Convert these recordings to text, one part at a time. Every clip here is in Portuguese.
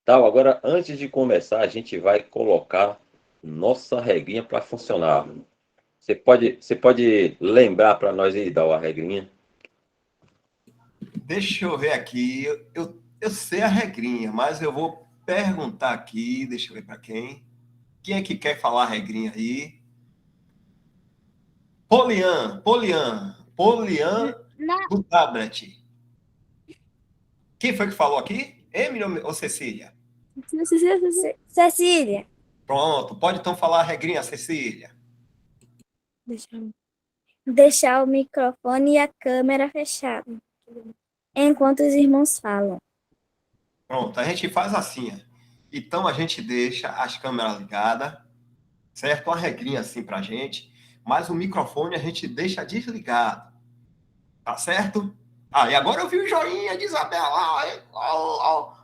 Tal, agora, antes de começar, a gente vai colocar nossa regrinha para funcionar. Você pode lembrar para nós aí, dar a regrinha? Deixa eu ver aqui. Eu sei a regrinha, mas eu vou perguntar aqui. Deixa eu ver para quem. Quem é que quer falar a regrinha aí? Polian Não, do tablet. Quem foi que falou aqui? Emily ou Cecília? Cecília. Pronto, pode então falar a regrinha, Cecília. Deixar o microfone e a câmera fechada enquanto os irmãos falam. Pronto, a gente faz assim. Então a gente deixa as câmeras ligadas, certo? Uma regrinha assim pra gente, mas o microfone a gente deixa desligado, tá certo? Ah, e agora eu vi o joinha de Isabela,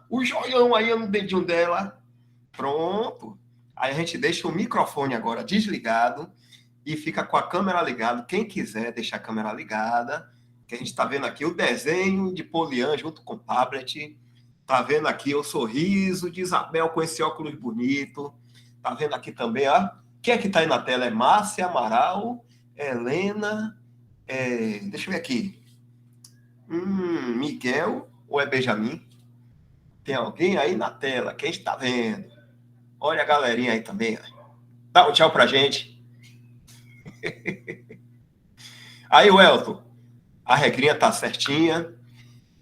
o joião aí no dedinho dela. Pronto. Aí a gente deixa o microfone agora desligado e fica com a câmera ligada. Quem quiser deixar a câmera ligada, que a gente está vendo aqui o desenho de Polian junto com o tablet. Tá vendo aqui o sorriso de Isabel com esse óculos bonito. Tá vendo aqui também, ó. Quem é que tá aí na tela? É Márcia Amaral, Helena, deixa eu ver aqui. Miguel ou é Benjamin? Tem alguém aí na tela? Quem está vendo? Olha a galerinha aí também. Ó. Dá um tchau pra gente. Aí, Welton, a regrinha tá certinha.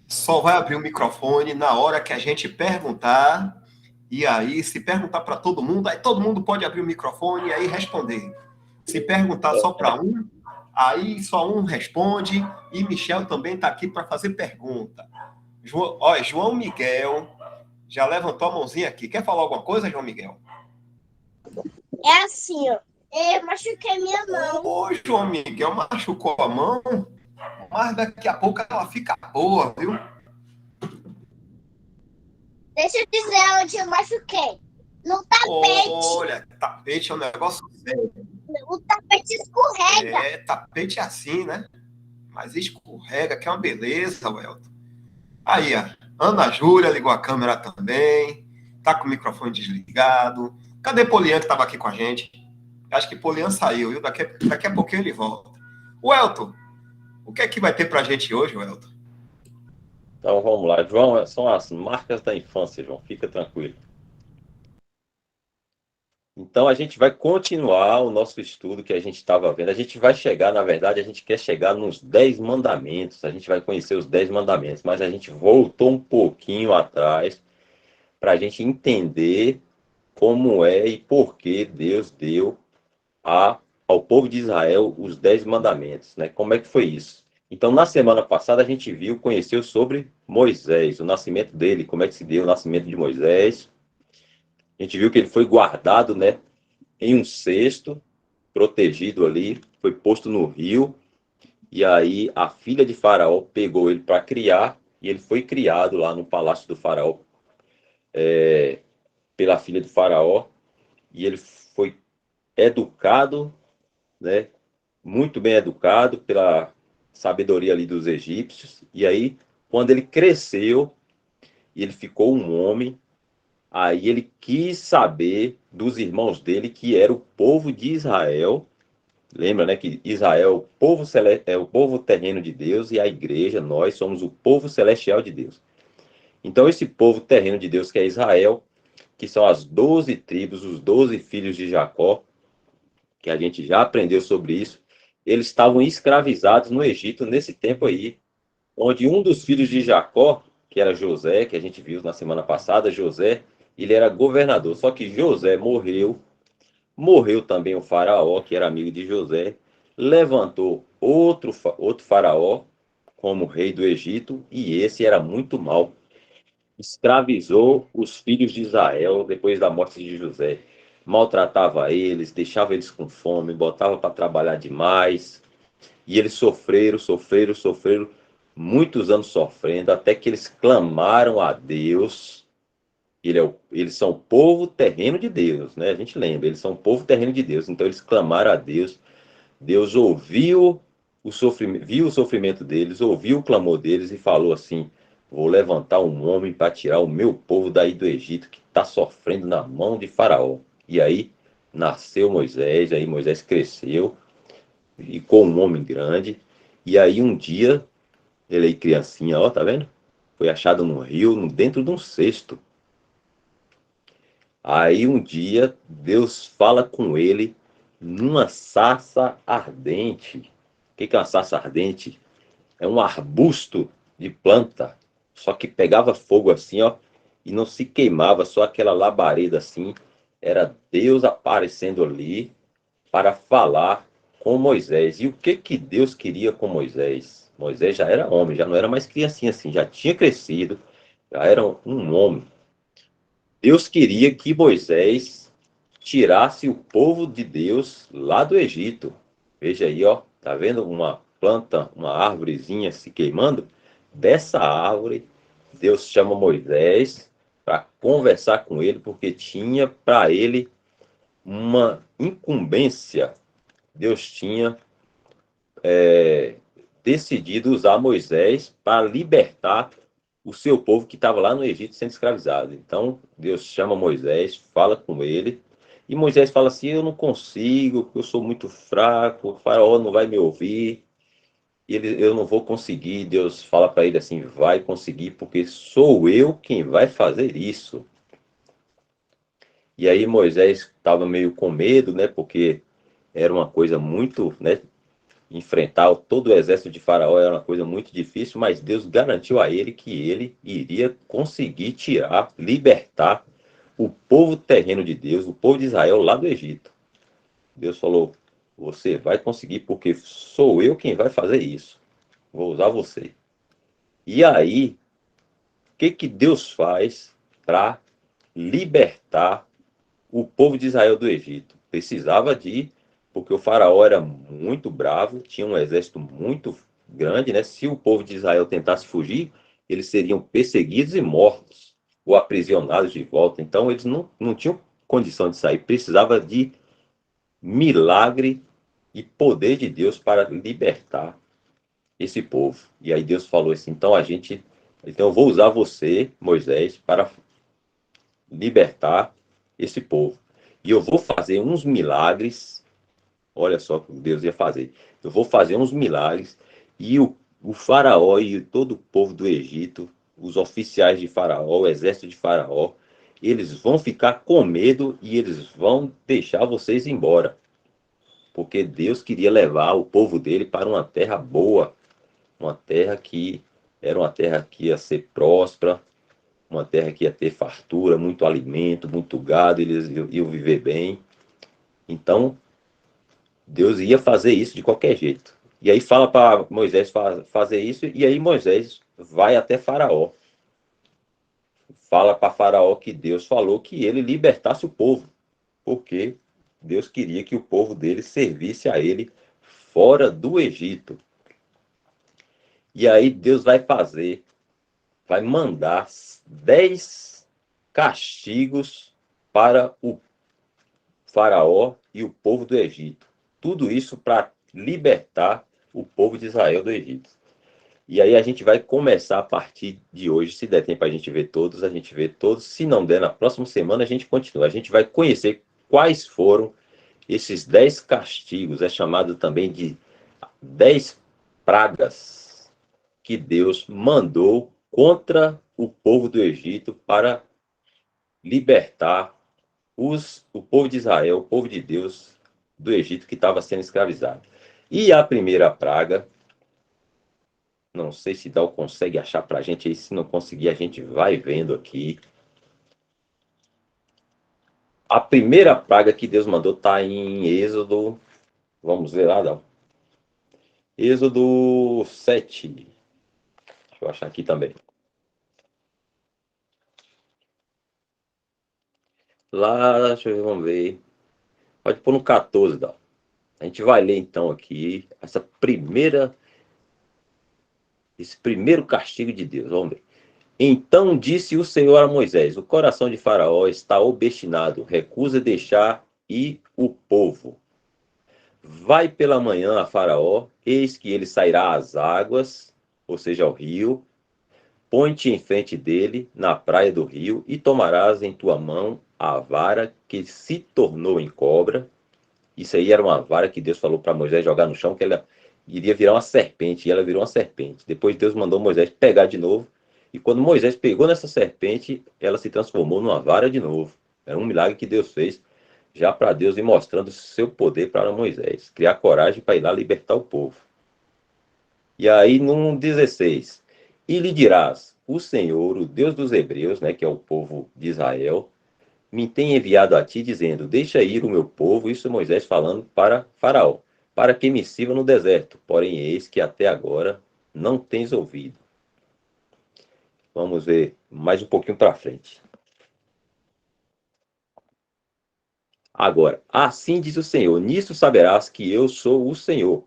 Só vai abrir o microfone na hora que a gente perguntar. E aí, se perguntar para todo mundo, aí todo mundo pode abrir o microfone e aí responder. Se perguntar só para um, aí só um responde. E Michel também está aqui para fazer pergunta. João Miguel já levantou a mãozinha aqui. Quer falar alguma coisa, João Miguel? É assim, ó. Eu machuquei minha mão. Ô, João Miguel machucou a mão, mas daqui a pouco ela fica boa, viu? Deixa eu dizer onde eu machuquei. No tapete. Olha, tapete é um negócio sério. O tapete escorrega. Tapete é assim, né? Mas escorrega, que é uma beleza, Welton. Aí, ó, Ana Júlia ligou a câmera também, tá com o microfone desligado. Cadê Polian que estava aqui com a gente? Acho que Polian saiu, viu? Daqui a pouquinho ele volta. Welton, o que é que vai ter pra gente hoje, Welton? Então vamos lá. João, são as marcas da infância, João. Fica tranquilo. Então a gente vai continuar o nosso estudo que a gente estava vendo. A gente vai chegar, na verdade, a gente quer chegar nos 10 mandamentos. A gente vai conhecer os 10 mandamentos, mas a gente voltou um pouquinho atrás para a gente entender como é e por que Deus deu ao povo de Israel os 10 mandamentos, né? Como é que foi isso? Então, na semana passada, a gente conheceu sobre Moisés, o nascimento dele, como é que se deu o nascimento de Moisés. A gente viu que ele foi guardado, né, em um cesto, protegido ali, foi posto no rio, e aí a filha de Faraó pegou ele para criar, e ele foi criado lá no palácio do Faraó, pela filha do Faraó, e ele foi educado, né, muito bem educado pela sabedoria ali dos egípcios, e aí, quando ele cresceu, e ele ficou um homem, aí ele quis saber dos irmãos dele, que era o povo de Israel. Lembra, né, que Israel é o povo é o povo terreno de Deus e a igreja, nós somos o povo celestial de Deus. Então esse povo terreno de Deus que é Israel, que são as 12 tribos, os 12 filhos de Jacó, que a gente já aprendeu sobre isso, eles estavam escravizados no Egito nesse tempo aí, onde um dos filhos de Jacó, que era José, que a gente viu na semana passada, José, ele era governador. Só que José morreu também o faraó, que era amigo de José, levantou outro faraó como rei do Egito, e esse era muito mau. Escravizou os filhos de Israel depois da morte de José. Maltratava eles, deixava eles com fome, botava para trabalhar demais. E eles sofreram, muitos anos sofrendo, até que eles clamaram a Deus. Eles são o povo terreno de Deus, né? A gente lembra, eles são o povo terreno de Deus. Então eles clamaram a Deus. Deus ouviu o sofrimento, viu o sofrimento deles, ouviu o clamor deles e falou assim: Vou levantar um homem para tirar o meu povo daí do Egito, que está sofrendo na mão de Faraó. E aí nasceu Moisés, aí Moisés cresceu, ficou um homem grande. E aí um dia, ele aí criancinha, ó, tá vendo? Foi achado no rio, dentro de um cesto. Aí um dia, Deus fala com ele numa sarça ardente. O que é uma sarça ardente? É um arbusto de planta, só que pegava fogo assim, ó, e não se queimava, só aquela labareda assim. Era Deus aparecendo ali para falar com Moisés. E o que que Deus queria com Moisés? Moisés já era homem, já não era mais criancinha assim, já tinha crescido, já era um homem. Deus queria que Moisés tirasse o povo de Deus lá do Egito. Veja aí, ó, tá vendo uma planta, uma árvorezinha se queimando? Dessa árvore, Deus chama Moisés para conversar com ele, porque tinha para ele uma incumbência. Deus tinha decidido usar Moisés para libertar o seu povo que estava lá no Egito sendo escravizado. Então, Deus chama Moisés, fala com ele, e Moisés fala assim: eu não consigo, eu sou muito fraco, o faraó não vai me ouvir, eu não vou conseguir. Deus fala para ele assim: vai conseguir, porque sou eu quem vai fazer isso. E aí Moisés estava meio com medo, né, porque era uma coisa muito, né, enfrentar todo o exército de Faraó era uma coisa muito difícil, mas Deus garantiu a ele que ele iria conseguir tirar, libertar o povo terreno de Deus, o povo de Israel lá do Egito. Deus falou: você vai conseguir, porque sou eu quem vai fazer isso. Vou usar você. E aí, o que que Deus faz para libertar o povo de Israel do Egito? Precisava de, porque o faraó era muito bravo, tinha um exército muito grande, né? Se o povo de Israel tentasse fugir, eles seriam perseguidos e mortos, ou aprisionados de volta. Então eles não tinham condição de sair, precisava de milagre e poder de Deus para libertar esse povo. E aí Deus falou assim: então eu vou usar você, Moisés, para libertar esse povo. E eu vou fazer uns milagres. Olha só o que Deus ia fazer. Eu vou fazer uns milagres e o faraó e todo o povo do Egito, os oficiais de faraó, o exército de faraó, eles vão ficar com medo e eles vão deixar vocês embora. Porque Deus queria levar o povo dele para uma terra boa, uma terra que era uma terra que ia ser próspera, uma terra que ia ter fartura, muito alimento, muito gado, eles iam viver bem. Então, Deus ia fazer isso de qualquer jeito. E aí fala para Moisés fazer isso, e aí Moisés vai até Faraó. Fala para Faraó que Deus falou que ele libertasse o povo, porque Deus queria que o povo dele servisse a ele fora do Egito. E aí Deus vai mandar 10 castigos para o Faraó e o povo do Egito. Tudo isso para libertar o povo de Israel do Egito. E aí a gente vai começar a partir de hoje, se der tempo a gente ver todos, a gente vê todos. Se não der, na próxima semana a gente continua. A gente vai conhecer quais foram esses 10 castigos. É chamado também de 10 pragas que Deus mandou contra o povo do Egito para libertar o povo de Israel, o povo de Deus do Egito que estava sendo escravizado. E a primeira praga, não sei se Dal consegue achar para a gente aí, se não conseguir a gente vai vendo aqui. A primeira praga que Deus mandou está em Êxodo, vamos ver lá, Dal. Êxodo 7. Deixa eu achar aqui também. Lá, deixa eu ver, vamos ver. Pode pôr no 14, Dal. A gente vai ler então aqui esse primeiro castigo de Deus. Vamos ver. Então disse o Senhor a Moisés: o coração de Faraó está obstinado, recusa deixar ir o povo. Vai pela manhã a Faraó, eis que ele sairá às águas, ou seja, ao rio, põe-te em frente dele, na praia do rio, e tomarás em tua mão a vara que se tornou em cobra. Isso aí era uma vara que Deus falou para Moisés jogar no chão, que ela iria virar uma serpente, e ela virou uma serpente. Depois Deus mandou Moisés pegar de novo, e quando Moisés pegou nessa serpente, ela se transformou numa vara de novo. Era um milagre que Deus fez, já para Deus ir mostrando seu poder para Moisés, criar coragem para ir lá libertar o povo. E aí, no 16, e lhe dirás, o Senhor, o Deus dos Hebreus, né, que é o povo de Israel, me tem enviado a ti, dizendo, deixa ir o meu povo, isso Moisés falando para Faraó, para que me sirva no deserto, porém eis que até agora não tens ouvido. Vamos ver mais um pouquinho para frente. Agora, assim diz o Senhor, nisso saberás que eu sou o Senhor.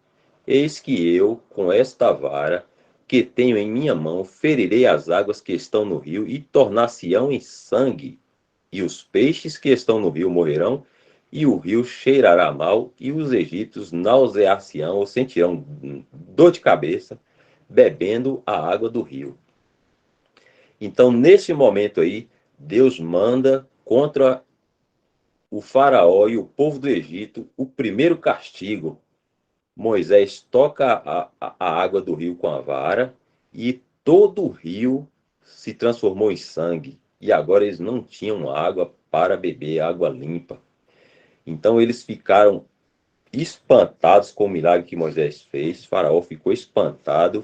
Eis que eu, com esta vara que tenho em minha mão, ferirei as águas que estão no rio e tornar-se-ão em sangue. E os peixes que estão no rio morrerão, e o rio cheirará mal, e os egípcios nausear-se-ão ou sentirão dor de cabeça, bebendo a água do rio. Então, nesse momento aí, Deus manda contra o faraó e o povo do Egito o primeiro castigo. Moisés toca a água do rio com a vara e todo o rio se transformou em sangue. E agora eles não tinham água para beber, água limpa. Então eles ficaram espantados com o milagre que Moisés fez. O faraó ficou espantado,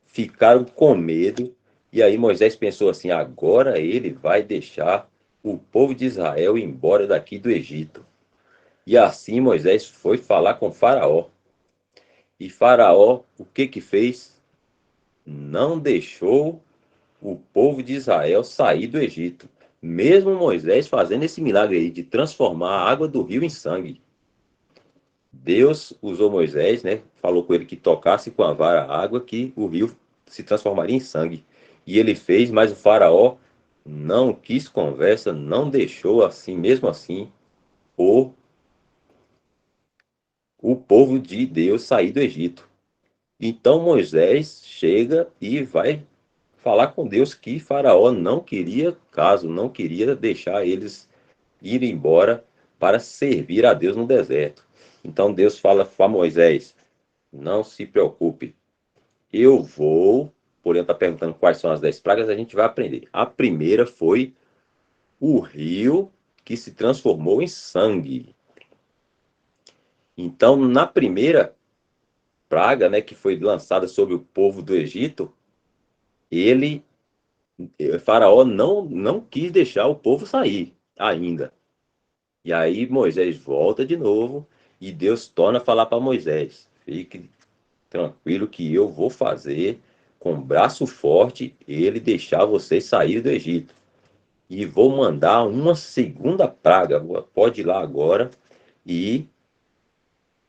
ficaram com medo. E aí Moisés pensou assim, agora ele vai deixar o povo de Israel ir embora daqui do Egito. E assim Moisés foi falar com Faraó. E Faraó, o que fez? Não deixou o povo de Israel sair do Egito. Mesmo Moisés fazendo esse milagre aí de transformar a água do rio em sangue. Deus usou Moisés, né? Falou com ele que tocasse com a vara a água, que o rio se transformaria em sangue. E ele fez, mas o faraó não quis conversa, não deixou assim, mesmo assim, o, o povo de Deus sair do Egito. Então Moisés chega e vai falar com Deus que Faraó não queria caso, não queria deixar eles ir embora para servir a Deus no deserto. Então Deus fala para Moisés, não se preocupe, eu vou, porém está perguntando quais são as 10 pragas, a gente vai aprender. A primeira foi o rio que se transformou em sangue. Então, na primeira praga, né, que foi lançada sobre o povo do Egito, ele, Faraó não quis deixar o povo sair ainda. E aí Moisés volta de novo e Deus torna a falar para Moisés, fique tranquilo que eu vou fazer com braço forte ele deixar vocês sair do Egito. E vou mandar uma segunda praga, pode ir lá agora, e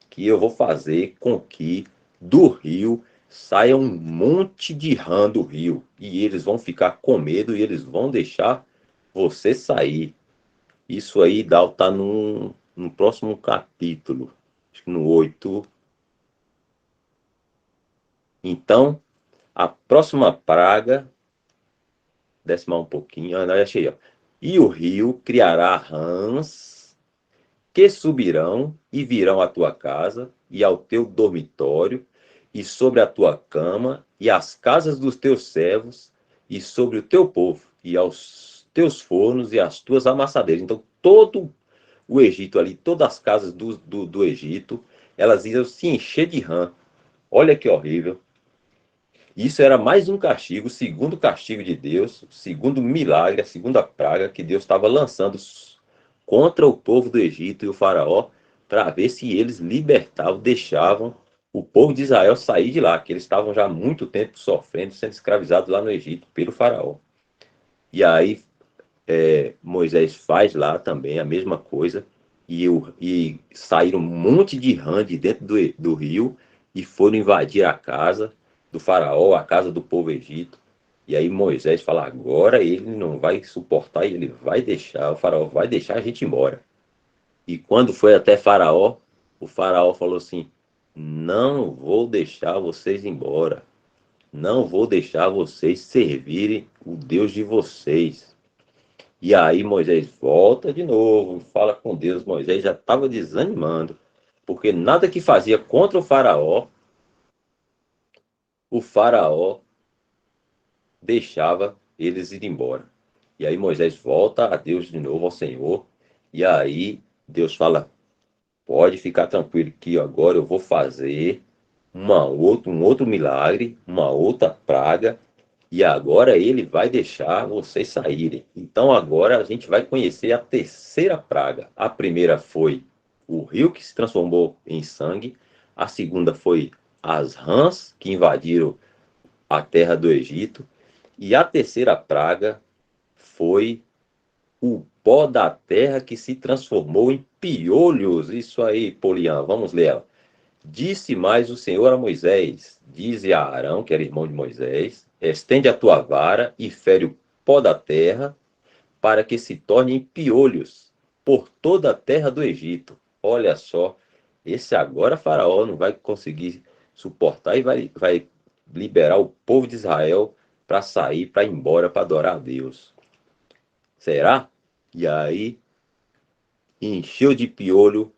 que eu vou fazer com que do rio saia um monte de rã do rio. E eles vão ficar com medo e eles vão deixar você sair. Isso aí tá no próximo capítulo, acho que no 8. Então, a próxima praga, decimar um pouquinho, não, achei, ó. E o rio criará rãs que subirão e virão à tua casa e ao teu dormitório e sobre a tua cama e às casas dos teus servos e sobre o teu povo e aos teus fornos e às tuas amassadeiras. Então, todo o Egito ali, todas as casas do Egito, elas iam se encher de rã. Olha que horrível. Isso era mais um castigo, o segundo castigo de Deus, o segundo milagre, a segunda praga que Deus estava lançando contra o povo do Egito e o faraó, para ver se eles libertavam, deixavam o povo de Israel sair de lá, que eles estavam já há muito tempo sofrendo, sendo escravizados lá no Egito pelo faraó. E aí Moisés faz lá também a mesma coisa, e saíram um monte de rã de dentro do rio e foram invadir a casa do faraó, a casa do povo egito. E aí Moisés fala, agora ele não vai suportar e ele vai deixar, o faraó vai deixar a gente embora. E quando foi até Faraó, o faraó falou assim, não vou deixar vocês embora. não vou deixar vocês servirem o Deus de vocês. E aí Moisés volta de novo, fala com Deus. Moisés já estava desanimando, porque nada que fazia contra o faraó deixava eles ir embora. E aí Moisés volta a Deus de novo, ao Senhor, e aí Deus fala, pode ficar tranquilo que agora eu vou fazer um outro milagre, uma outra praga, e agora ele vai deixar vocês saírem. Então agora a gente vai conhecer a terceira praga. A primeira foi o rio que se transformou em sangue, a segunda foi as rãs que invadiram a terra do Egito, e a terceira praga foi o pó da terra que se transformou em piolhos. Isso aí, Poliana, vamos ler ela. Disse mais o Senhor a Moisés, dize a Arão, que era irmão de Moisés, estende a tua vara e fere o pó da terra, para que se torne em piolhos por toda a terra do Egito. Olha só, esse agora Faraó não vai conseguir suportar e vai liberar o povo de Israel para sair, para ir embora, para adorar a Deus. Será? E aí encheu de piolho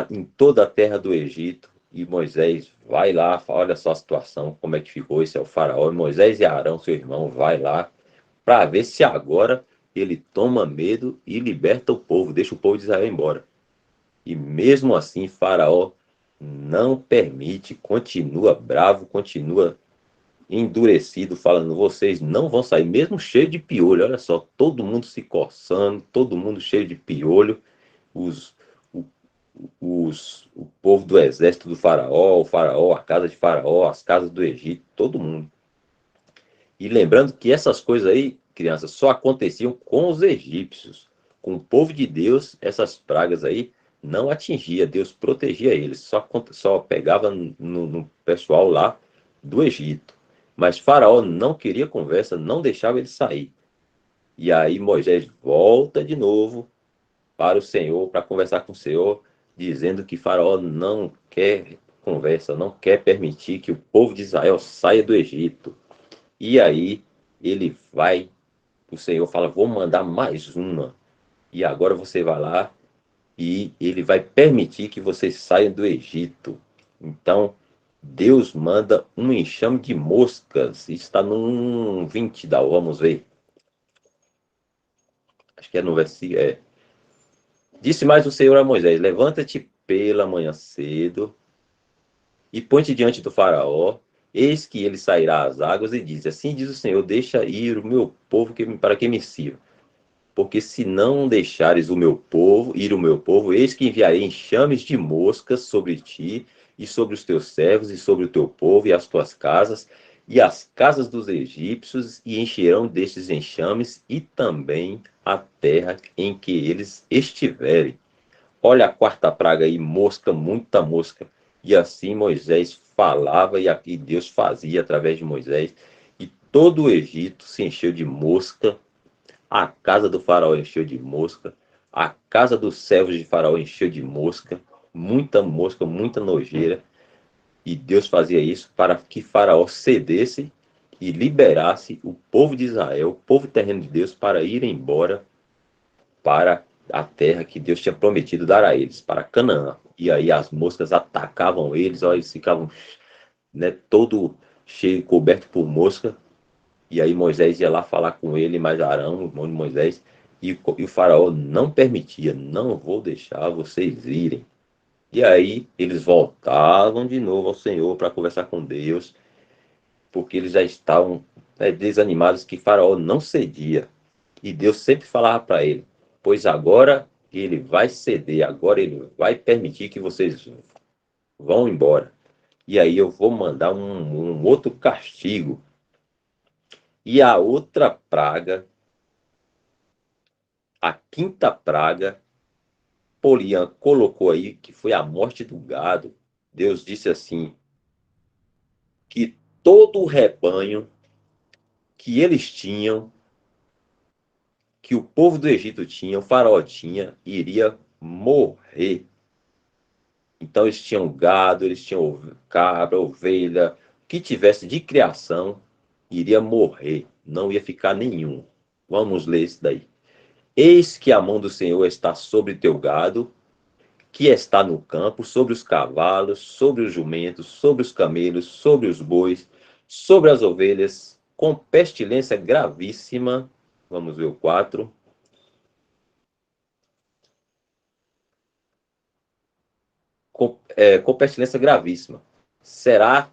em toda a terra do Egito. E Moisés vai lá, olha só a situação, como é que ficou. Esse é o faraó. Moisés e Arão, seu irmão, vai lá para ver se agora ele toma medo e liberta o povo, deixa o povo de Israel embora. E mesmo assim, Faraó não permite, continua bravo, continua endurecido, falando, vocês não vão sair, mesmo cheio de piolho. Olha só, todo mundo se coçando, todo mundo cheio de piolho, os, o, o povo do exército do faraó, o faraó, a casa de faraó, as casas do Egito, todo mundo. E lembrando que essas coisas aí, crianças, só aconteciam com os egípcios. Com o povo de Deus, essas pragas aí não atingia, Deus protegia eles, só pegava no pessoal lá do Egito. Mas Faraó não queria conversa, não deixava ele sair. E aí Moisés volta de novo para o Senhor, para conversar com o Senhor, dizendo que Faraó não quer conversa, não quer permitir que o povo de Israel saia do Egito. E aí ele vai, o Senhor fala, vou mandar mais uma. E agora você vai lá e ele vai permitir que vocês saiam do Egito. Então, Deus manda um enxame de moscas. Isso está no 20 vamos ver. Acho que é no versículo. Disse mais o Senhor a Moisés: levanta-te pela manhã cedo e põe-te diante do faraó. Eis que ele sairá às águas e diz: assim diz o Senhor, deixa ir o meu povo para que me sirva. Porque se não deixares o meu povo, ir o meu povo, eis que enviarei enxames de moscas sobre ti, e sobre os teus servos, e sobre o teu povo, e as tuas casas, e as casas dos egípcios, e encherão destes enxames, e também a terra em que eles estiverem. Olha a quarta praga aí, mosca, muita mosca. E assim Moisés falava, e Deus fazia através de Moisés, e todo o Egito se encheu de mosca. A casa do faraó encheu de mosca. A casa dos servos de faraó encheu de mosca. Muita mosca, muita nojeira. E Deus fazia isso para que faraó cedesse e liberasse o povo de Israel, o povo terreno de Deus, para ir embora para a terra que Deus tinha prometido dar a eles, para Canaã. E aí as moscas atacavam eles, ó, eles ficavam, né, todo cheio, coberto por mosca. E aí Moisés ia lá falar com ele, mas Arão, o irmão de Moisés, e o faraó não permitia, não vou deixar vocês irem. E aí eles voltavam de novo ao Senhor para conversar com Deus, porque eles já estavam, né, desanimados que faraó não cedia. E Deus sempre falava para ele, pois agora ele vai ceder, agora ele vai permitir que vocês vão embora. E aí eu vou mandar um outro castigo. E a outra praga, a quinta praga, Polian colocou aí que foi a morte do gado. Deus disse assim, que todo o rebanho que eles tinham, que o povo do Egito tinha, o faraó tinha, iria morrer. Então eles tinham gado, eles tinham cabra, ovelha, que tivesse de criação iria morrer, não ia ficar nenhum. Vamos ler isso daí. Eis que a mão do Senhor está sobre teu gado, que está no campo, sobre os cavalos, sobre os jumentos, sobre os camelos, sobre os bois, sobre as ovelhas, com pestilência gravíssima. Vamos ver o 4. Com pestilência gravíssima. Será,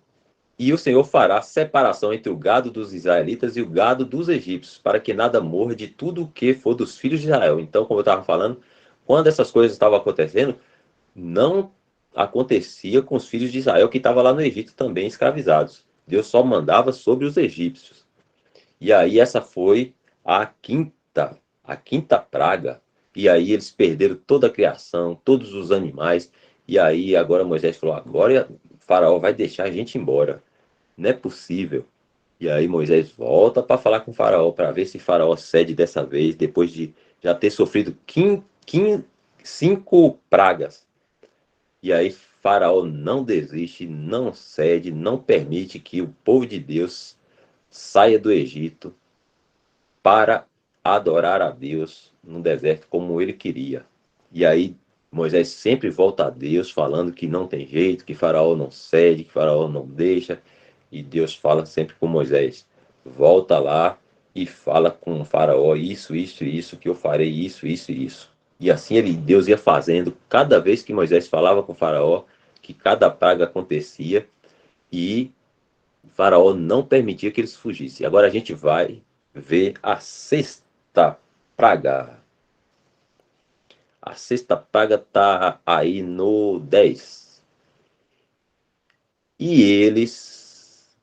e o Senhor fará separação entre o gado dos israelitas e o gado dos egípcios, para que nada morra de tudo o que for dos filhos de Israel. Então, como eu estava falando, quando essas coisas estavam acontecendo, não acontecia com os filhos de Israel que estavam lá no Egito também escravizados. Deus só mandava sobre os egípcios. E aí essa foi a quinta praga. E aí eles perderam toda a criação, todos os animais. E aí agora Moisés falou, agora o faraó vai deixar a gente embora. Não é possível. E aí Moisés volta para falar com o faraó, para ver se o faraó cede dessa vez, depois de já ter sofrido 5 pragas. E aí Faraó não desiste, não cede, não permite que o povo de Deus saia do Egito para adorar a Deus no deserto como ele queria. E aí Moisés sempre volta a Deus falando que não tem jeito, que Faraó não cede, que Faraó não deixa. E Deus fala sempre com Moisés, volta lá e fala com o Faraó isso, isso, isso, que eu farei isso, isso e isso. E assim Deus ia fazendo, cada vez que Moisés falava com o Faraó, que cada praga acontecia e o Faraó não permitia que eles fugissem. Agora a gente vai ver a sexta praga. A sexta praga está aí no 10. E eles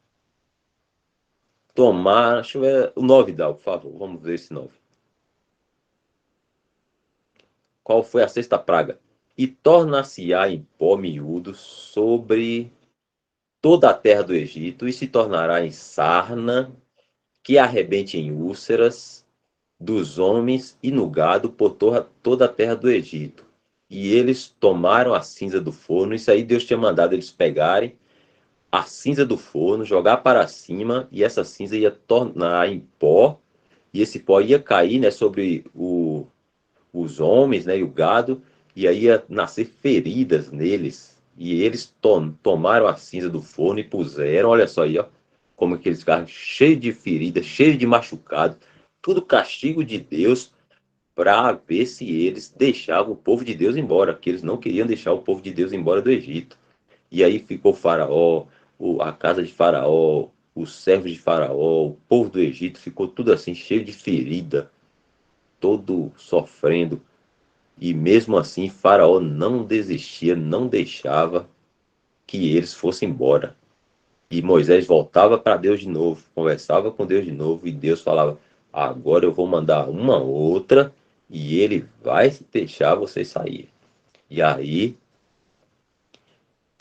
tomaram, deixa eu ver, o 9 dá, por favor, vamos ver esse 9. Qual foi a sexta praga? E torna-se-á em pó miúdo sobre toda a terra do Egito, e se tornará em sarna, que arrebente em úlceras dos homens e no gado por toda a terra do Egito. E eles tomaram a cinza do forno, isso aí Deus tinha mandado eles pegarem a cinza do forno, jogar para cima, e essa cinza ia tornar em pó, e esse pó ia cair, né, sobre os homens, né, e o gado, e aí ia nascer feridas neles. E eles tomaram a cinza do forno e puseram, olha só aí, ó, como aqueles carros cheios de feridas, cheios de machucados, tudo castigo de Deus para ver se eles deixavam o povo de Deus embora, que eles não queriam deixar o povo de Deus embora do Egito. E aí ficou o Faraó, a casa de Faraó, os servos de Faraó, o povo do Egito, ficou tudo assim, cheio de ferida, todo sofrendo. E mesmo assim, Faraó não desistia, não deixava que eles fossem embora. E Moisés voltava para Deus de novo, conversava com Deus de novo, e Deus falava, agora eu vou mandar uma outra, e ele vai deixar vocês sair. E aí,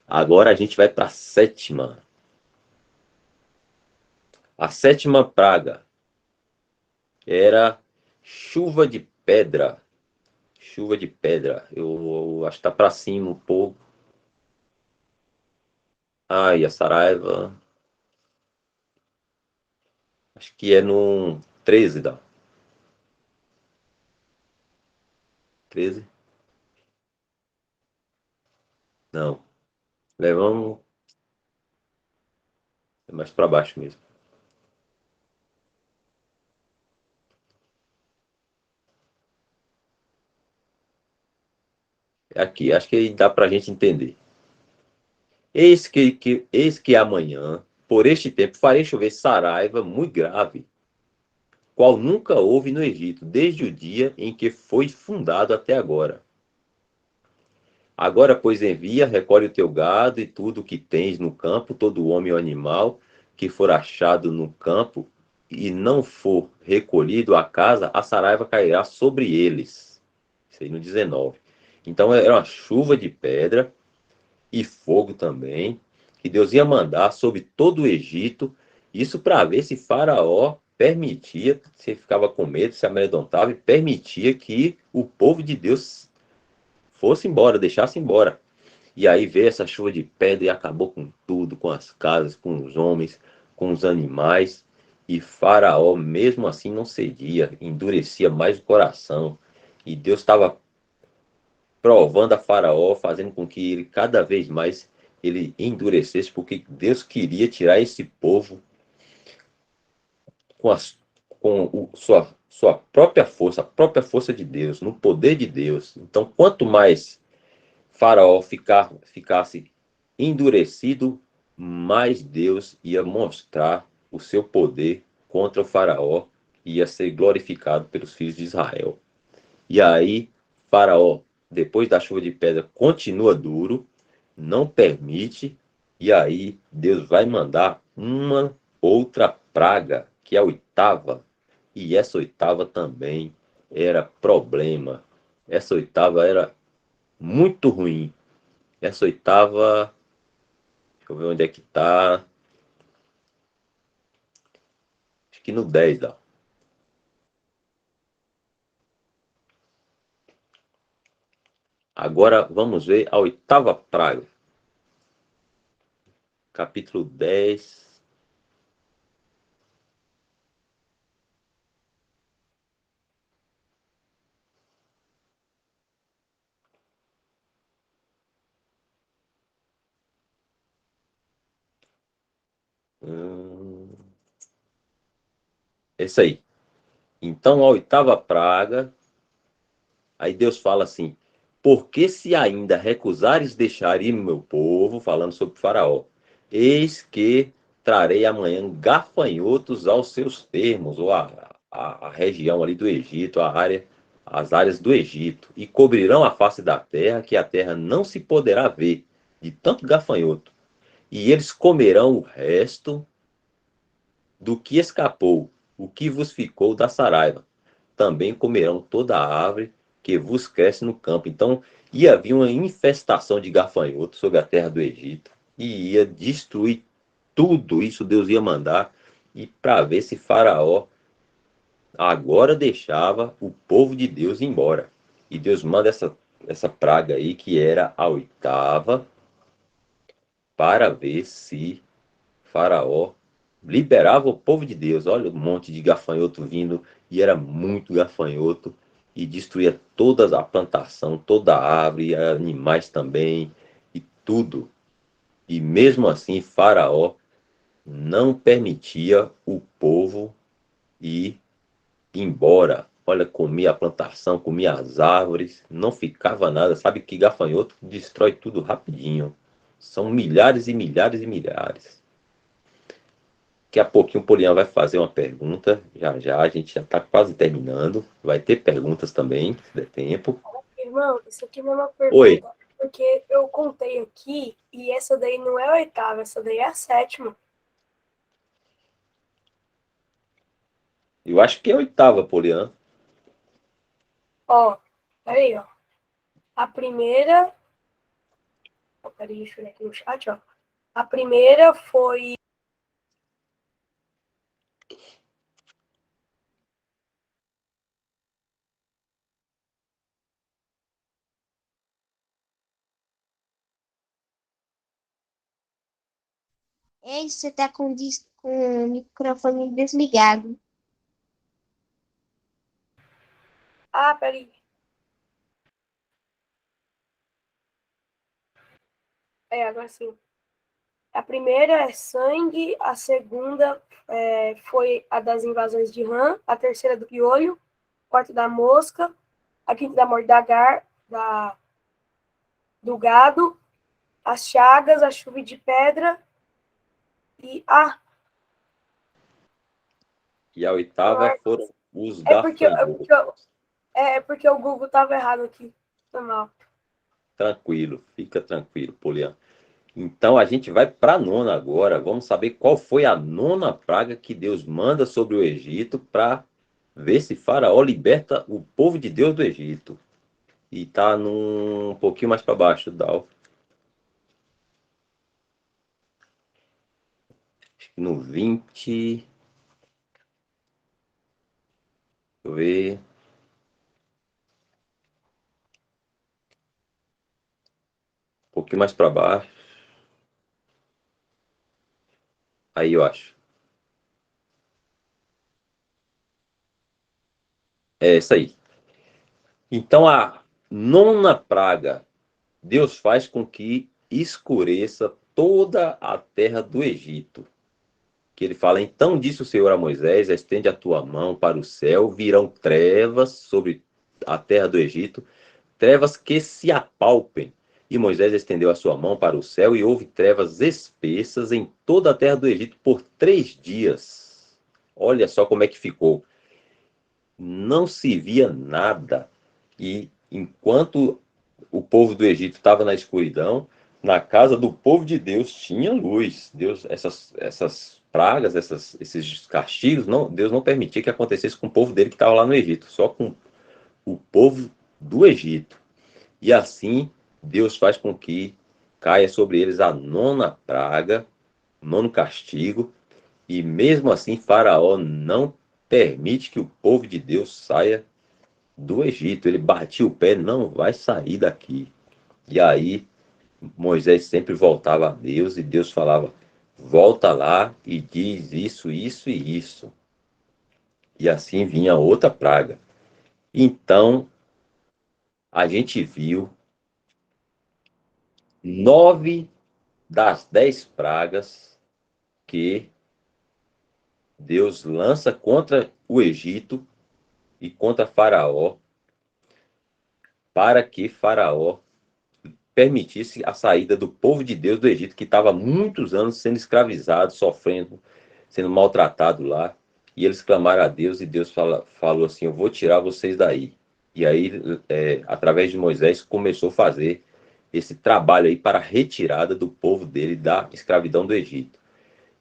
agora a gente vai para a sétima. A sétima praga era chuva de pedra. Chuva de pedra. Eu acho que tá para cima um pouco. Ai, a Saraiva. Acho que é no 13, dá. 13? Não. Levamos mais para baixo mesmo. É aqui, acho que dá para a gente entender. Eis que amanhã, por este tempo, farei chover Saraiva muito grave, qual nunca houve no Egito, desde o dia em que foi fundado até agora. Agora, pois, envia, recolhe o teu gado e tudo o que tens no campo, todo homem ou animal que for achado no campo e não for recolhido à casa, a saraiva cairá sobre eles. Isso aí no 19. Então era uma chuva de pedra e fogo também, que Deus ia mandar sobre todo o Egito, isso para ver se Faraó permitia, se ficava com medo, se amedrontava e permitia que o povo de Deus fosse embora, deixasse embora. E aí veio essa chuva de pedra e acabou com tudo, com as casas, com os homens, com os animais. E Faraó, mesmo assim, não cedia, endurecia mais o coração. E Deus estava provando a Faraó, fazendo com que ele cada vez mais ele endurecesse, porque Deus queria tirar esse povo com, sua própria força, a própria força de Deus, no poder de Deus. Então, quanto mais Faraó ficasse endurecido, mais Deus ia mostrar o seu poder contra o Faraó e ia ser glorificado pelos filhos de Israel. E aí, Faraó, depois da chuva de pedra, continua duro, não permite, e aí Deus vai mandar uma outra praga, que é a oitava, e essa oitava também era problema. Essa oitava era muito ruim. Essa oitava, deixa eu ver onde é que tá. Acho que no 10 dá. Agora vamos ver a oitava praga. Capítulo 10. Esse aí. Então a oitava praga, aí Deus fala assim: porque se ainda recusares deixar ir meu povo, falando sobre Faraó, eis que trarei amanhã gafanhotos aos seus termos, ou a região ali do Egito, as áreas do Egito, e cobrirão a face da terra, que a terra não se poderá ver, de tanto gafanhoto. E eles comerão o resto do que escapou, o que vos ficou da saraiva. Também comerão toda a árvore que vos cresce no campo. Então, ia haver uma infestação de gafanhotos sobre a terra do Egito e ia destruir tudo. Isso Deus ia mandar, e para ver se Faraó agora deixava o povo de Deus ir embora. E Deus manda essa praga aí, que era a oitava, para ver se Faraó liberava o povo de Deus. Olha um monte de gafanhoto vindo, e era muito gafanhoto, e destruía toda a plantação, toda a árvore, animais também, e tudo. E mesmo assim, Faraó não permitia o povo ir embora. Olha, comia a plantação, comia as árvores, não ficava nada. Sabe que gafanhoto destrói tudo rapidinho. São milhares e milhares e milhares. Daqui a pouquinho o Poliana vai fazer uma pergunta. Já já, a gente já está quase terminando. Vai ter perguntas também, se der tempo. Irmão, isso aqui não é uma Oi. pergunta, porque eu contei aqui e essa daí não é a oitava, essa daí é a sétima. Eu acho que é a oitava, Poliana. Ó, peraí, ó. A primeira. Ó, peraí, deixa eu ver aqui no chat, ó. A primeira foi. Ei, você tá com o microfone desligado. Ah, peraí. É, agora sim. A primeira é sangue, a segunda foi a das invasões de rã, a terceira do piolho, a quarta da mosca, a quinta da morte do gado, as chagas, a chuva de pedra e E a oitava foram os é porque, é gafanhotos. porque, é porque o Google estava errado aqui. Foi mal. Tranquilo, fica tranquilo, Poliana. Então a gente vai para a nona agora. Vamos saber qual foi a nona praga que Deus manda sobre o Egito, para ver se Faraó liberta o povo de Deus do Egito. E tá um pouquinho mais para baixo, Dal. No 20. Deixa eu ver. Um pouquinho mais para baixo. Aí eu acho. É isso aí. Então a nona praga, Deus faz com que escureça toda a terra do Egito. Que ele fala, então disse o Senhor a Moisés, estende a tua mão para o céu, virão trevas sobre a terra do Egito, trevas que se apalpem. E Moisés estendeu a sua mão para o céu e houve trevas espessas em toda a terra do Egito por 3 dias. Olha só como é que ficou. Não se via nada. E enquanto o povo do Egito estava na escuridão, na casa do povo de Deus tinha luz. Deus, essas pragas, esses castigos, não, Deus não permitia que acontecesse com o povo dele que estava lá no Egito, só com o povo do Egito. E assim Deus faz com que caia sobre eles a nona praga, nono castigo, e mesmo assim Faraó não permite que o povo de Deus saia do Egito. Ele batia o pé, não vai sair daqui. E aí Moisés sempre voltava a Deus e Deus falava, volta lá e diz isso, isso e isso. E assim vinha outra praga. Então a gente viu 9 das 10 pragas que Deus lança contra o Egito e contra Faraó, para que Faraó permitisse a saída do povo de Deus do Egito, que estava há muitos anos sendo escravizado, sofrendo, sendo maltratado lá. E eles clamaram a Deus e Deus falou assim, eu vou tirar vocês daí. E aí, através de Moisés, começou a fazer esse trabalho aí para a retirada do povo dele da escravidão do Egito.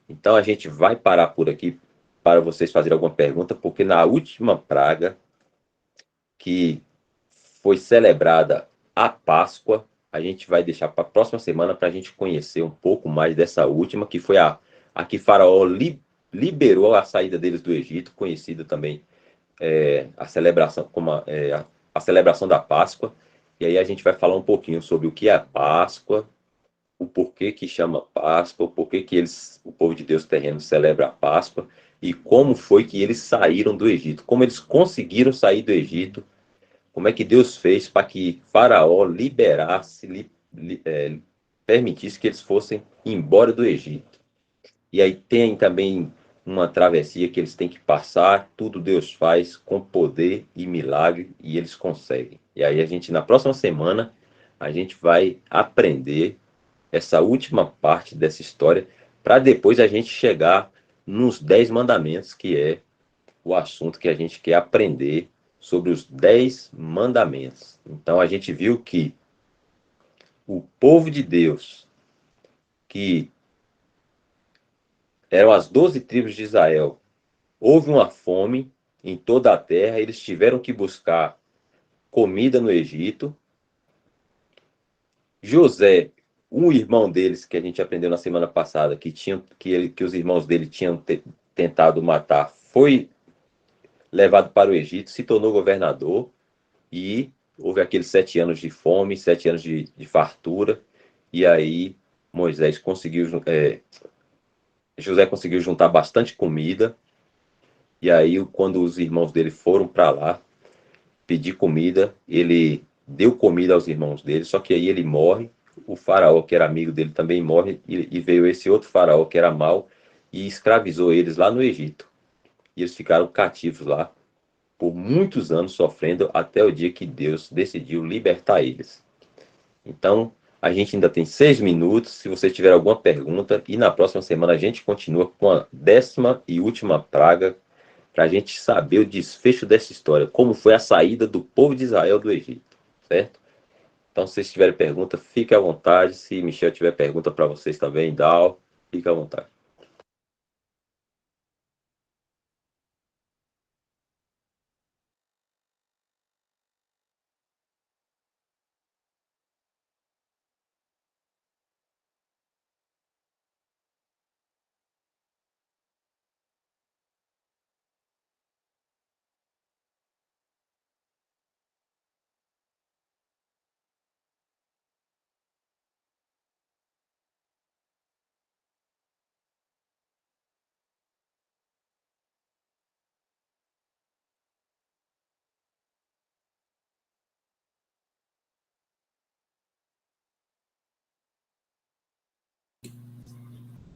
Então a gente vai parar por aqui para vocês fazerem alguma pergunta, porque na última praga que foi celebrada a Páscoa, a gente vai deixar para a próxima semana para a gente conhecer um pouco mais dessa última, que foi a que Faraó liberou a saída deles do Egito, conhecida também a celebração como a celebração da Páscoa. E aí a gente vai falar um pouquinho sobre o que é a Páscoa, o porquê que chama Páscoa, o porquê que o povo de Deus terreno celebra a Páscoa e como foi que eles saíram do Egito, como eles conseguiram sair do Egito, como é que Deus fez para que Faraó liberasse, permitisse que eles fossem embora do Egito. E aí tem também uma travessia que eles têm que passar, tudo Deus faz com poder e milagre e eles conseguem. E aí a gente, na próxima semana, a gente vai aprender essa última parte dessa história, para depois a gente chegar nos 10 mandamentos, que é o assunto que a gente quer aprender sobre os 10 mandamentos. Então a gente viu que o povo de Deus, que eram as 12 tribos de Israel, houve uma fome em toda a terra, eles tiveram que buscar comida no Egito. José, um irmão deles, que a gente aprendeu na semana passada, que os irmãos dele tinham tentado matar, foi levado para o Egito, se tornou governador e houve aqueles 7 anos de fome, 7 anos de fartura, e aí Moisés conseguiu, José conseguiu juntar bastante comida, e aí quando os irmãos dele foram para lá pedir comida, ele deu comida aos irmãos dele, só que aí ele morre, o faraó que era amigo dele também morre, e veio esse outro faraó que era mau e escravizou eles lá no Egito. E eles ficaram cativos lá por muitos anos sofrendo até o dia que Deus decidiu libertar eles. Então, a gente ainda tem 6 minutos. Se você tiver alguma pergunta, e na próxima semana a gente continua com a 10ª e última praga, para a gente saber o desfecho dessa história, como foi a saída do povo de Israel do Egito, certo? Então, se vocês tiverem pergunta, fique à vontade. Se Michel tiver pergunta para vocês também, Dal, fique à vontade.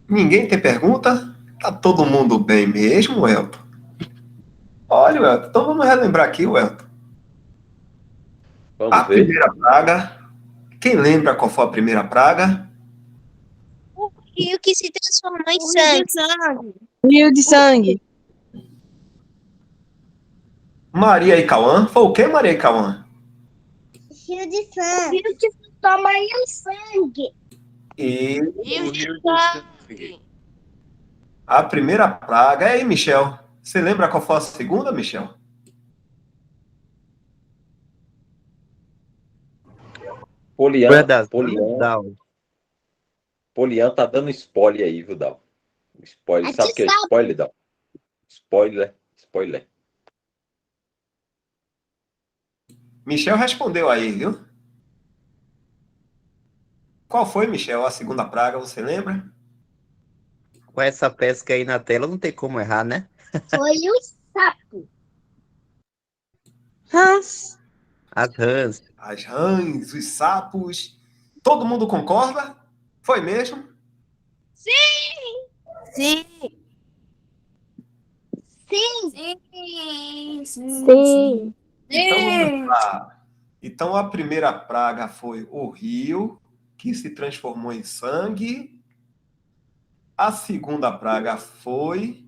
Ninguém tem pergunta? Tá todo mundo bem mesmo, Elton? Olha, Elton, então vamos relembrar aqui, Elton. A Vamos ver. primeira praga. Quem lembra qual foi a primeira praga? O rio que se transformou em O rio sangue. de sangue. Rio de sangue. Maria e Cauã. Foi o quê, Maria e Cauã? Rio de O sangue. rio que se toma em sangue. E Rio de Rio de sangue. a primeira praga. E aí, Michel? Você lembra qual foi a segunda, Michel? Polian, Verdade. Polian tá dando spoiler aí, viu, Dal? Spoiler. Sabe o que é spoiler, Dal? Spoiler. Michel respondeu aí, viu? Qual foi, Michel, a segunda praga, você lembra? Com essa pesca aí na tela, não tem como errar, né? Foi o sapo. Hans. As rãs. As rãs, os sapos. Todo mundo concorda? Foi mesmo? Sim. Sim. Então vamos lá. Então a primeira praga foi o rio, que se transformou em sangue. A segunda praga foi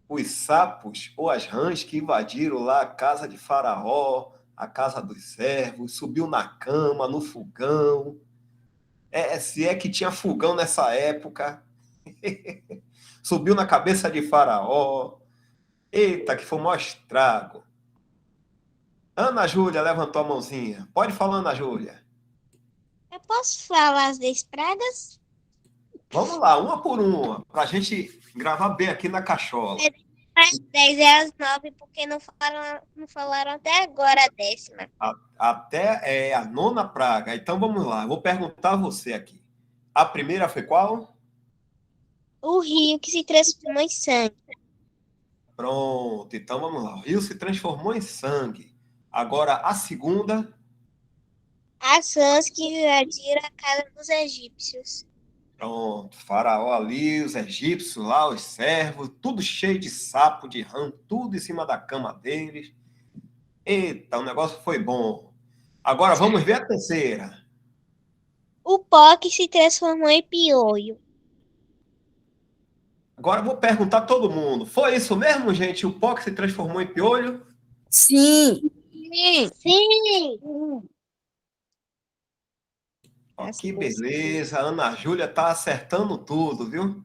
os sapos ou as rãs que invadiram lá a casa de Faraó, a casa dos servos, subiu na cama, no fogão. Se é que tinha fogão nessa época. Subiu na cabeça de Faraó. Eita, que foi um maior estrago. Ana Júlia levantou a mãozinha. Pode falar, Ana Júlia. Eu posso falar as 10 pragas? Vamos lá, uma por uma, para a gente gravar bem aqui na cachola. As 10 é as 9, porque não falaram até agora a 10ª. Até a nona praga. Então vamos lá, eu vou perguntar a você aqui. A primeira foi qual? O rio que se transformou em sangue. Pronto, então vamos lá. O rio se transformou em sangue. Agora a segunda. As rãs que invadiram a casa dos egípcios. Pronto, Faraó ali, os egípcios lá, os servos, tudo cheio de sapo, de rã, tudo em cima da cama deles. Eita, o negócio foi bom. Agora vamos ver a terceira. O pó que se transformou em piolho. Agora eu vou perguntar a todo mundo. Foi isso mesmo, gente? O pó que se transformou em piolho? Sim. Sim. Ó, que beleza, a Ana Júlia tá acertando tudo, viu?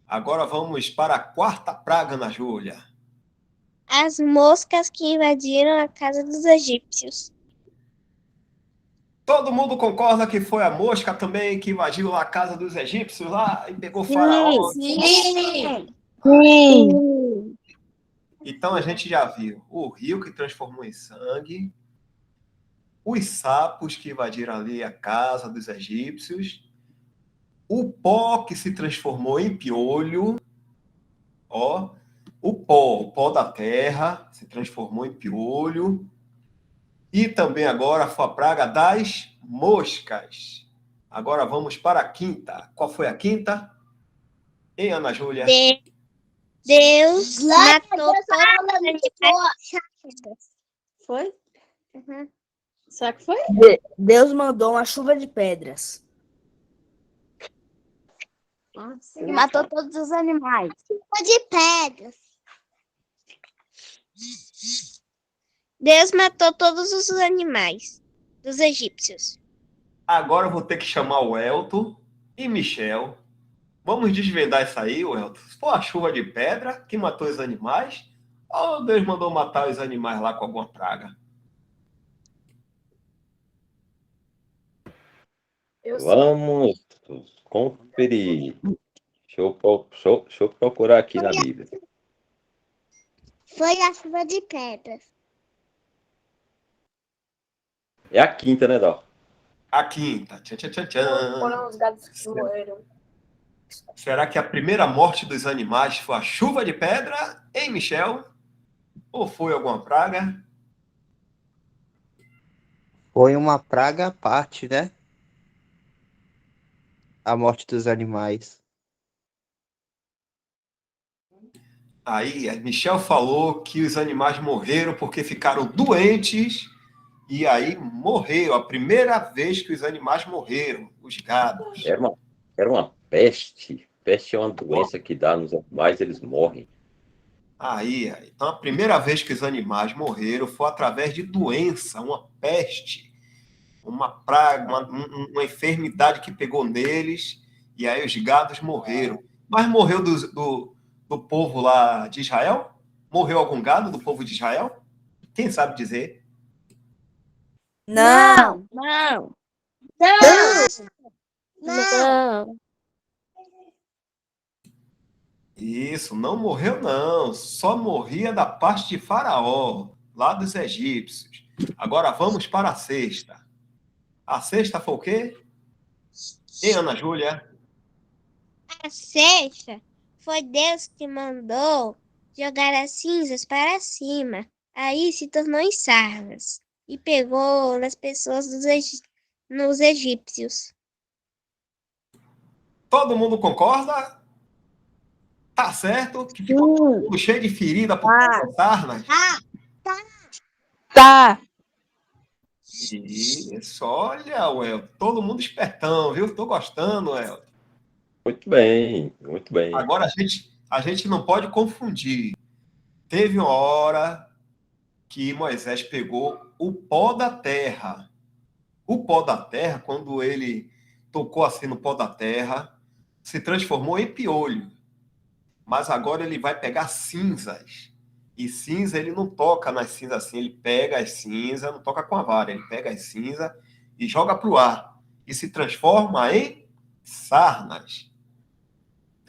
Agora vamos para a quarta praga, Ana Júlia. As moscas que invadiram a casa dos egípcios. Todo mundo concorda que foi a mosca também que invadiu a casa dos egípcios lá e pegou Faraó? Sim. Sim. Então a gente já viu o rio que transformou em sangue, os sapos que invadiram ali a casa dos egípcios, o pó que se transformou em piolho, ó, o pó da terra se transformou em piolho, e também agora foi a praga das moscas. Agora vamos para a quinta. Qual foi a quinta? Hein, Ana Júlia? Deus matou todos os animais. Foi? Uhum. Será que foi? Deus mandou uma chuva de pedras. E matou todos os animais. De pedras. Deus matou todos os animais dos egípcios. Agora eu vou ter que chamar o Elton e Michel. Vamos desvendar isso aí, Elton. Foi a chuva de pedra que matou os animais? Ou Deus mandou matar os animais lá com alguma praga? Vamos conferir. Deixa eu procurar aqui na Bíblia. Foi a chuva de pedras. É a quinta, né, Dal? A quinta. Tchan, tchan, tchan, tchan. Foram os gatos que morreram. Será que a primeira morte dos animais foi a chuva de pedra, hein, Michel? Ou foi alguma praga? Foi uma praga à parte, né? A morte dos animais. Aí, a Michel falou que os animais morreram porque ficaram doentes e aí morreu. A primeira vez que os animais morreram, os gados. Era uma peste. Peste é uma doença que dá nos animais, eles morrem. Aí, então a primeira vez que os animais morreram foi através de doença, uma peste, uma praga, uma enfermidade que pegou neles, e aí os gados morreram. Mas morreu do povo lá de Israel? Morreu algum gado do povo de Israel? Quem sabe dizer? Não. Não. Não. Isso, não morreu não, só morria da parte de Faraó, lá dos egípcios. Agora vamos para a sexta. A sexta foi o quê? Hein, Ana Júlia? A sexta foi Deus que mandou jogar as cinzas para cima. Aí se tornou em sarnas e pegou nas pessoas nos egípcios. Todo mundo concorda? Tá certo? Que ficou todo mundo cheio de ferida por causa das sarnas? Tá. Isso, olha, Welton, todo mundo espertão, viu? Tô gostando, Welton. Muito bem, muito bem. Agora a gente não pode confundir. Teve uma hora que Moisés pegou o pó da terra. O pó da terra, quando ele tocou assim no pó da terra, se transformou em piolho. Mas agora ele vai pegar cinzas. E cinza, ele não toca nas cinzas assim, ele pega as cinzas, não toca com a vara, ele pega as cinzas e joga para o ar. E se transforma em sarnas.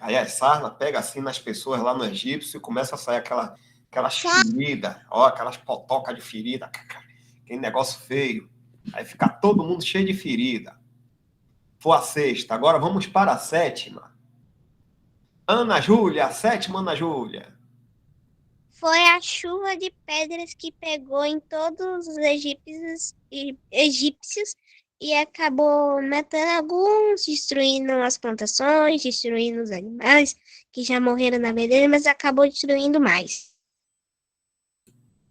Aí as sarnas pega assim nas pessoas lá no Egito e começa a sair aquelas feridas, ó, aquelas potocas de ferida, aquele negócio feio. Aí fica todo mundo cheio de ferida. Foi a sexta, agora vamos para a sétima. Ana Júlia, a sétima Ana Júlia. Foi a chuva de pedras que pegou em todos os egípcios e acabou matando alguns, destruindo as plantações, destruindo os animais que já morreram na verdade, mas acabou destruindo mais.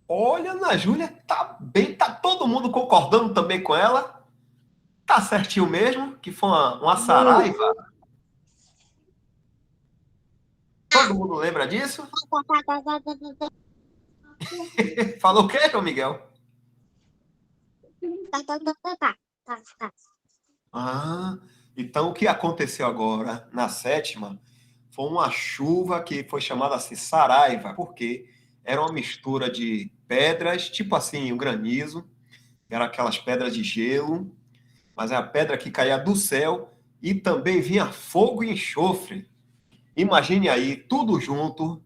Olha, Ana Júlia, tá bem, tá todo mundo concordando também com ela. Tá certinho mesmo, que foi uma saraiva. Todo mundo lembra disso? Falou o quê, João Miguel? Ah, então o que aconteceu agora, na sétima, foi uma chuva que foi chamada assim saraiva, porque era uma mistura de pedras, tipo assim, o granizo, eram aquelas pedras de gelo, mas é a pedra que caía do céu e também vinha fogo e enxofre. Imagine aí, tudo junto,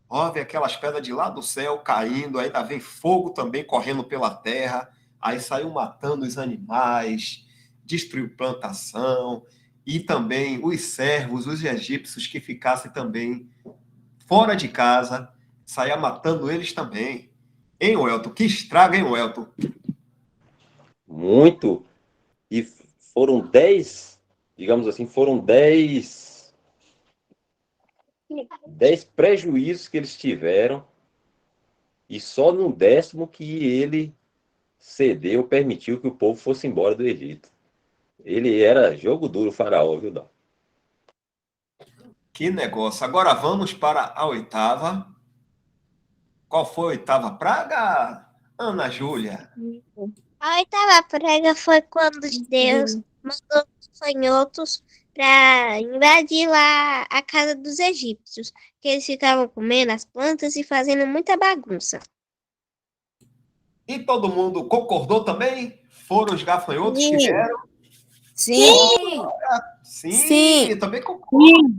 ó, vem aquelas pedras de lá do céu caindo, ainda vem fogo também correndo pela terra, aí saiu matando os animais, destruiu plantação, e também os servos, os egípcios que ficassem também fora de casa, saía matando eles também. Hein, Welton? Que estraga, hein, Welton? Muito. E foram 10, digamos assim, foram 10 prejuízos que eles tiveram, e só no 10º que ele cedeu, permitiu que o povo fosse embora do Egito. Ele era jogo duro, o faraó, viu, Dal? Que negócio. Agora vamos para a oitava. Qual foi a oitava praga, Ana Júlia? A oitava praga foi quando Deus mandou os gafanhotos para invadir lá a casa dos egípcios, que eles ficavam comendo as plantas e fazendo muita bagunça. E todo mundo concordou também? Foram os gafanhotos que vieram? Sim. Sim, eu também concordo.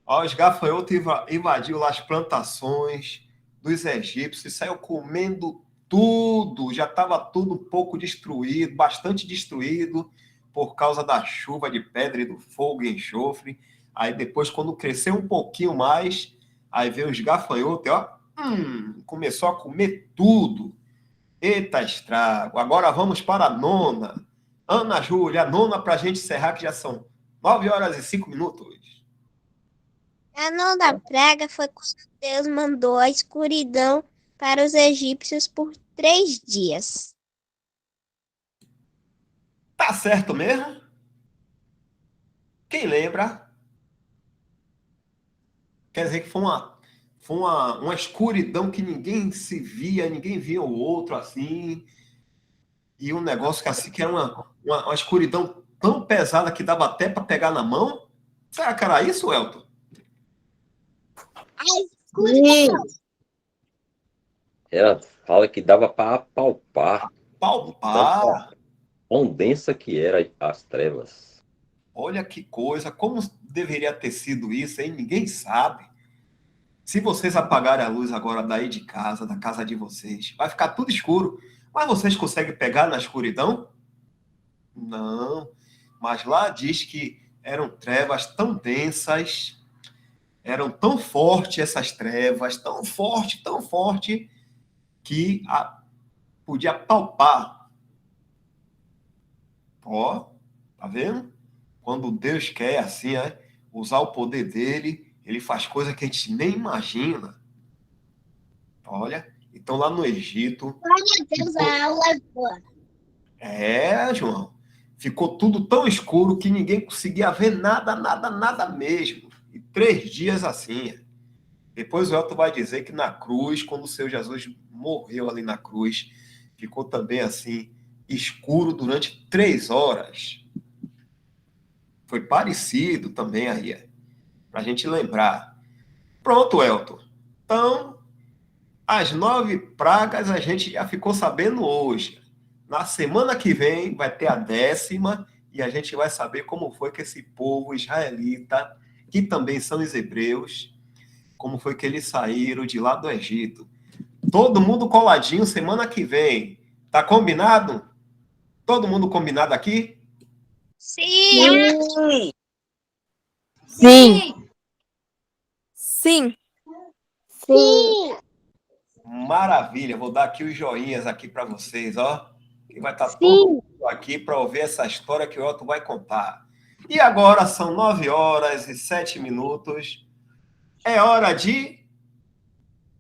Ó, os gafanhotos invadiu lá as plantações dos egípcios e saiu comendo tudo. Já estava tudo um pouco destruído, bastante destruído, por causa da chuva de pedra e do fogo e enxofre. Aí depois, quando cresceu um pouquinho mais, aí veio os gafanhotos, ó, começou a comer tudo. Eita estrago. Agora vamos para a nona. Ana Júlia, a nona para a gente encerrar, que já são 9 horas e 5 minutos. A nona praga foi quando Deus mandou a escuridão para os egípcios por 3 dias. Tá certo mesmo? Quem lembra? Quer dizer que foi uma escuridão que ninguém se via, ninguém via o outro assim. E um negócio que assim que era uma escuridão tão pesada que dava até para pegar na mão. Será que era isso, Elton? A escuridão. Ela fala que dava para apalpar. Palpar. Quão densa que era as trevas. Olha que coisa, como deveria ter sido isso, hein? Ninguém sabe. Se vocês apagarem a luz agora daí de casa, da casa de vocês, vai ficar tudo escuro. Mas vocês conseguem pegar na escuridão? Não. Mas lá diz que eram trevas tão densas, eram tão fortes essas trevas, tão forte, que podia palpar. Ó, tá vendo? Quando Deus quer assim, usar o poder dele, ele faz coisas que a gente nem imagina. Olha, então lá no Egito... Olha, Deus, a aula é boa. João. Ficou tudo tão escuro que ninguém conseguia ver nada mesmo. E 3 dias assim. Depois o Elton vai dizer que na cruz, quando o Senhor Jesus morreu ali na cruz, ficou também assim, escuro durante 3 horas. Foi parecido também aí, para a gente lembrar. Pronto, Elton. Então, as 9 pragas a gente já ficou sabendo hoje. Na semana que vem vai ter a 10ª e a gente vai saber como foi que esse povo israelita, que também são os hebreus, como foi que eles saíram de lá do Egito. Todo mundo coladinho semana que vem. Tá combinado? Todo mundo combinado aqui? Sim. Sim. Sim. Sim. Maravilha. Vou dar aqui os joinhas aqui para vocês, ó. Que vai estar Sim. todo mundo aqui para ouvir essa história que o Otto vai contar. E agora são 9h07. É hora de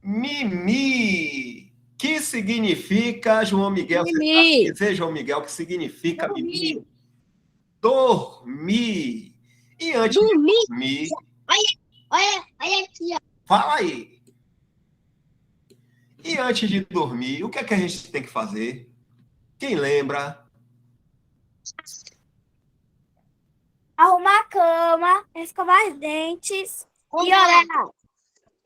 Mimi. Que significa, João Miguel? Você sabe dizer, João Miguel, o que significa Mimi? Dormir. E antes de dormir... Olha aqui, ó. Fala aí. E antes de dormir, o que é que a gente tem que fazer? Quem lembra? Arrumar a cama, escovar os dentes e orar.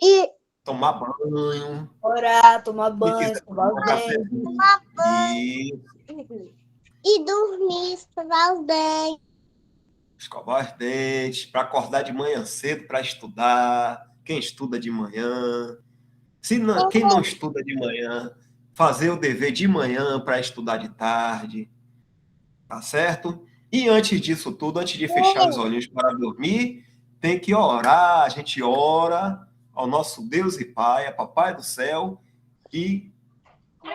E Tomar banho. Orar, tomar banho, quiser escovar os café. dentes. e dormir, escovar os dentes. Escovar os dentes, para acordar de manhã cedo para estudar. Quem estuda de manhã. Quem não estuda de manhã, fazer o dever de manhã para estudar de tarde. Tá certo? E antes disso tudo, antes de fechar os olhinhos para dormir, tem que orar. A gente ora ao nosso Deus e Pai, a Papai do Céu, e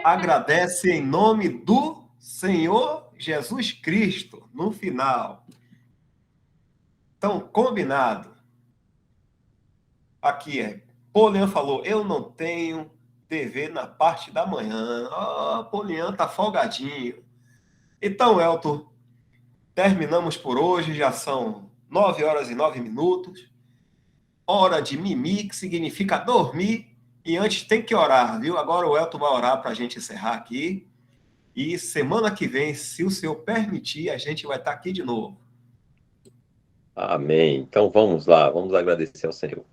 agradece em nome do Senhor Jesus Cristo no final. Então, combinado. Aqui Polian falou, eu não tenho TV na parte da manhã. Polian tá folgadinho. Então, Elton, terminamos por hoje, já são 9h09. Hora de Mimi, que significa dormir. E antes tem que orar, viu? Agora o Elton vai orar para a gente encerrar aqui. E semana que vem, se o Senhor permitir, a gente vai estar aqui de novo. Amém. Então vamos lá, vamos agradecer ao Senhor.